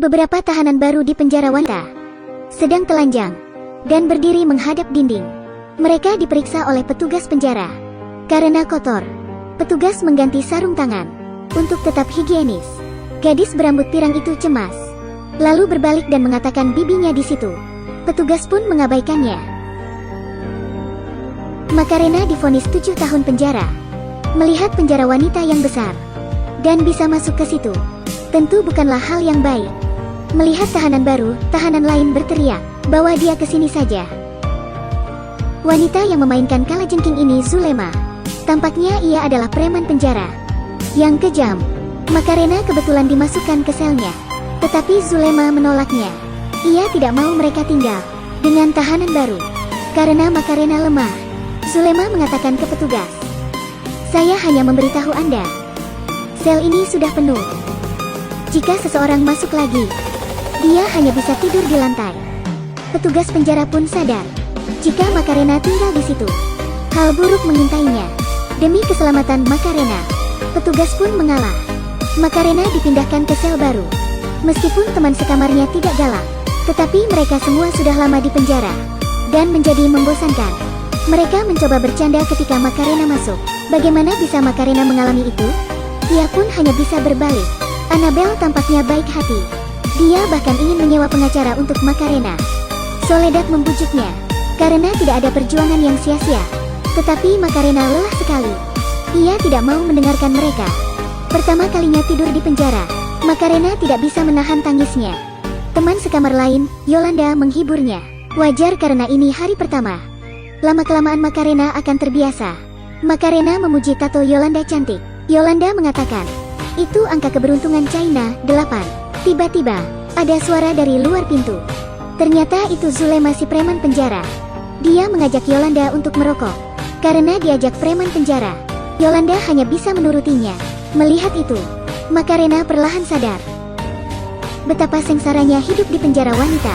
Beberapa tahanan baru di penjara wanita sedang telanjang dan berdiri menghadap dinding. Mereka diperiksa oleh petugas penjara. Karena kotor, petugas mengganti sarung tangan untuk tetap higienis. Gadis berambut pirang itu cemas, lalu berbalik dan mengatakan bibinya di situ. Petugas pun mengabaikannya. Macarena divonis 7 tahun penjara. Melihat penjara wanita yang besar dan bisa masuk ke situ, tentu bukanlah hal yang baik. Melihat tahanan baru, tahanan lain berteriak, "Bawa dia ke sini saja." Wanita yang memainkan kalajengking ini Zulema. Tampaknya ia adalah preman penjara yang kejam. Macarena kebetulan dimasukkan ke selnya, tetapi Zulema menolaknya. Ia tidak mau mereka tinggal dengan tahanan baru karena Macarena lemah. Zulema mengatakan ke petugas, "Saya hanya memberitahu Anda, sel ini sudah penuh. Jika seseorang masuk lagi, dia hanya bisa tidur di lantai." Petugas penjara pun sadar, jika Macarena tinggal di situ, hal buruk mengintainya. Demi keselamatan Macarena, petugas pun mengalah. Macarena dipindahkan ke sel baru. Meskipun teman sekamarnya tidak galak, tetapi mereka semua sudah lama di penjara dan menjadi membosankan. Mereka mencoba bercanda ketika Macarena masuk. Bagaimana bisa Macarena mengalami itu? Dia pun hanya bisa berbalik. Annabelle tampaknya baik hati. Dia bahkan ingin menyewa pengacara untuk Macarena. Soledad membujuknya, karena tidak ada perjuangan yang sia-sia. Tetapi Macarena lelah sekali. Ia tidak mau mendengarkan mereka. Pertama kalinya tidur di penjara, Macarena tidak bisa menahan tangisnya. Teman sekamar lain, Yolanda, menghiburnya. Wajar karena ini hari pertama. Lama-kelamaan Macarena akan terbiasa. Macarena memuji tato Yolanda cantik. Yolanda mengatakan, "Itu angka keberuntungan China, 8. Tiba-tiba, ada suara dari luar pintu. Ternyata itu Zulema, si preman penjara. Dia mengajak Yolanda untuk merokok. Karena diajak preman penjara, Yolanda hanya bisa menurutinya. Melihat itu, Macarena perlahan sadar betapa sengsaranya hidup di penjara wanita.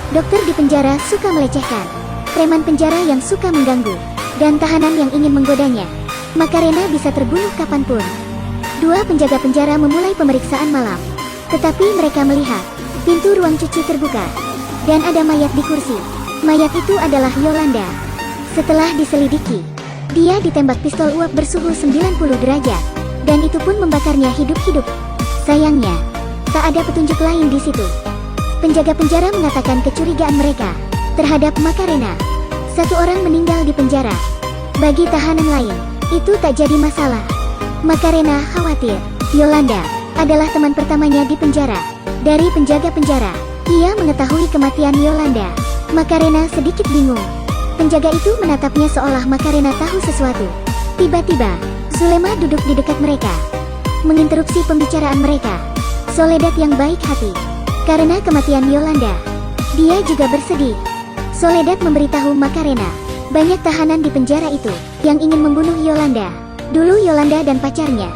Dokter di penjara suka melecehkan, preman penjara yang suka mengganggu, dan tahanan yang ingin menggodanya. Macarena bisa terbunuh kapanpun. Dua penjaga penjara memulai pemeriksaan malam. Tetapi mereka melihat pintu ruang cuci terbuka dan ada mayat di kursi. Mayat itu adalah Yolanda. Setelah diselidiki, dia ditembak pistol uap bersuhu 90 derajat, dan itu pun membakarnya hidup-hidup. Sayangnya, tak ada petunjuk lain di situ. Penjaga penjara mengatakan kecurigaan mereka terhadap Macarena. Satu orang meninggal di penjara. Bagi tahanan lain, itu tak jadi masalah. Macarena khawatir. Yolanda adalah teman pertamanya di penjara. Dari penjaga penjara, ia mengetahui kematian Yolanda. Macarena sedikit bingung. Penjaga itu menatapnya seolah Macarena tahu sesuatu. Tiba-tiba, Zulema duduk di dekat mereka, menginterupsi pembicaraan mereka. Soledad yang baik hati karena kematian Yolanda. Dia juga bersedih. Soledad memberitahu Macarena, banyak tahanan di penjara itu yang ingin membunuh Yolanda. Dulu Yolanda dan pacarnya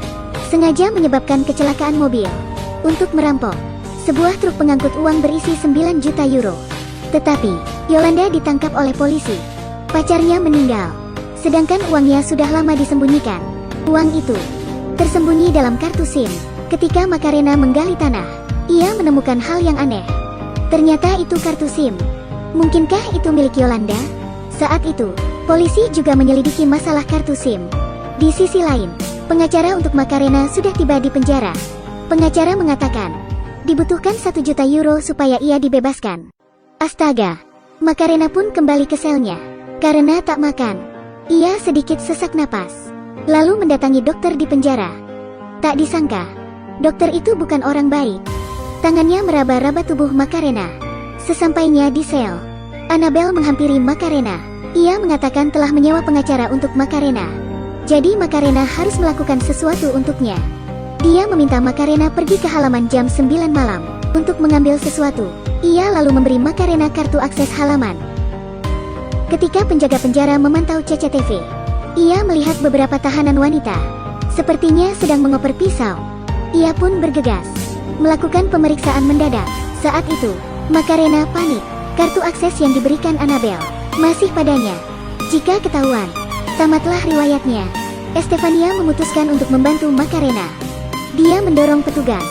sengaja menyebabkan kecelakaan mobil untuk merampok sebuah truk pengangkut uang berisi 9 juta euro. Tetapi, Yolanda ditangkap oleh polisi. Pacarnya meninggal, sedangkan uangnya sudah lama disembunyikan. Uang itu tersembunyi dalam kartu SIM. Ketika Macarena menggali tanah, ia menemukan hal yang aneh. Ternyata itu kartu SIM. Mungkinkah itu milik Yolanda? Saat itu, polisi juga menyelidiki masalah kartu SIM. Di sisi lain, pengacara untuk Macarena sudah tiba di penjara. Pengacara mengatakan, dibutuhkan 1 juta euro supaya ia dibebaskan. Astaga, Macarena pun kembali ke selnya. Karena tak makan, ia sedikit sesak napas, lalu mendatangi dokter di penjara. Tak disangka, dokter itu bukan orang baik. Tangannya meraba-raba tubuh Macarena. Sesampainya di sel, Annabelle menghampiri Macarena. Ia mengatakan telah menyewa pengacara untuk Macarena. Jadi Macarena harus melakukan sesuatu untuknya. Dia meminta Macarena pergi ke halaman jam 9 malam untuk mengambil sesuatu. Ia lalu memberi Macarena kartu akses halaman. Ketika penjaga penjara memantau CCTV, ia melihat beberapa tahanan wanita sepertinya sedang mengoper pisau. Ia pun bergegas melakukan pemeriksaan mendadak. Saat itu, Macarena panik. Kartu akses yang diberikan Annabelle masih padanya. Jika ketahuan, tamatlah riwayatnya. Estefania memutuskan untuk membantu Macarena. Dia mendorong petugas,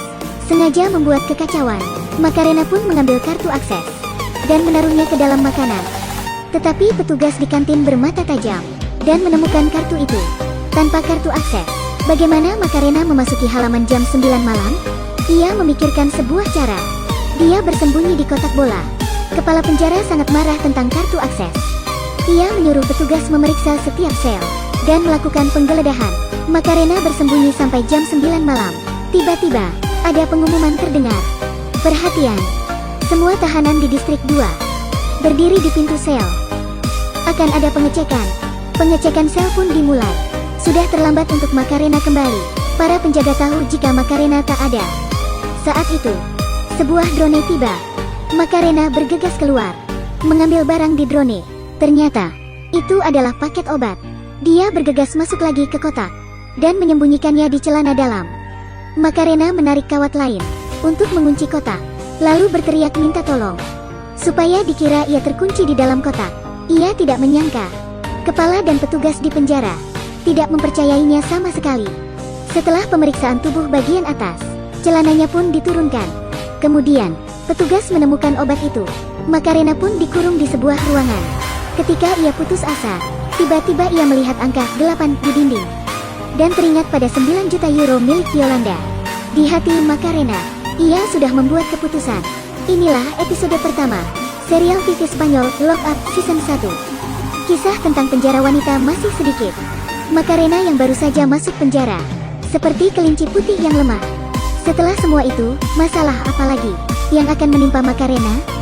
sengaja membuat kekacauan. Macarena pun mengambil kartu akses dan menaruhnya ke dalam makanan. Tetapi petugas di kantin bermata tajam dan menemukan kartu itu. Tanpa kartu akses, bagaimana Macarena memasuki halaman jam 9 malam? Ia memikirkan sebuah cara. Dia bersembunyi di kotak bola. Kepala penjara sangat marah tentang kartu akses. Ia menyuruh petugas memeriksa setiap sel dan melakukan penggeledahan. Macarena bersembunyi sampai jam 9 malam. Tiba-tiba, ada pengumuman terdengar. Perhatian! Semua tahanan di distrik 2 berdiri di pintu sel. Akan ada pengecekan. Pengecekan sel pun dimulai. Sudah terlambat untuk Macarena kembali. Para penjaga tahu jika Macarena tak ada. Saat itu, sebuah drone tiba. Macarena bergegas keluar, mengambil barang di drone. Ternyata, itu adalah paket obat. Dia bergegas masuk lagi ke kotak dan menyembunyikannya di celana dalam. Macarena menarik kawat lain untuk mengunci kotak, lalu berteriak minta tolong, supaya dikira ia terkunci di dalam kotak. Ia tidak menyangka, kepala dan petugas di penjara tidak mempercayainya sama sekali. Setelah pemeriksaan tubuh bagian atas, celananya pun diturunkan. Kemudian, petugas menemukan obat itu. Macarena pun dikurung di sebuah ruangan. Ketika ia putus asa, tiba-tiba ia melihat angka 8 di dinding dan teringat pada 9 juta euro milik Yolanda. Di hati Macarena, ia sudah membuat keputusan. Inilah episode pertama serial TV Spanyol Lock Up Season 1. Kisah tentang penjara wanita masih sedikit. Macarena yang baru saja masuk penjara, seperti kelinci putih yang lemah. Setelah semua itu, masalah apa lagi yang akan menimpa Macarena?